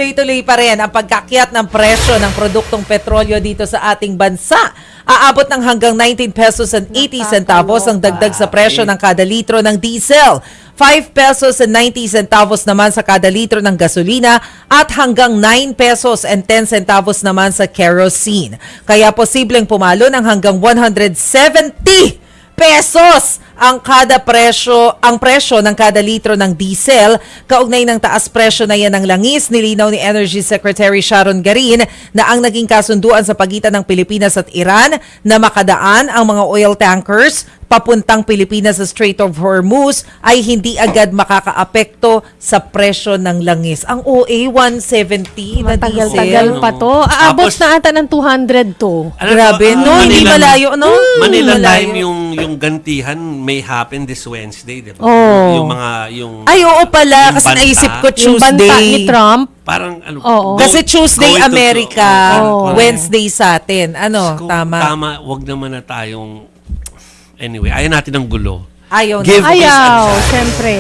tuloy-tuloy pa rin ang pagkakyat ng presyo ng produktong petrolyo dito sa ating bansa. Aabot ng hanggang 19 pesos and 80 centavos ang dagdag sa presyo ng kada litro ng diesel. 5 pesos and 90 centavos naman sa kada litro ng gasolina at hanggang 9 pesos and 10 centavos naman sa kerosene. Kaya posibleng pumalo ng hanggang 170 pesos ang presyo ng kada litro ng diesel. Kaugnay ng taas presyo na yan ng langis, nilinaw ni Energy Secretary Sharon Garin na ang naging kasunduan sa pagitan ng Pilipinas at Iran na makadaan ang mga oil tankers papuntang Pilipinas sa Strait of Hormuz ay hindi agad makakaapekto sa presyo ng langis. Ang OA 170 na diesel. Matagal pa to. Aabot na ata ng 200 to. Grabe, no? Hindi malayo, no? Manila Malayo. time yung gantihan may happen this Wednesday, di ba? Oh. Yung Ay, oo pala. Yung Kasi banta. naisip ko Yung banta Tuesday. ni Trump. parang Oo. Kasi Tuesday go to- America, Oo. Wednesday sa atin. Ano, Kung tama? Tama, wag naman na tayong anyway, ayaw natin ng gulo. Ayaw na. Give peace and Ayaw, sign. syempre.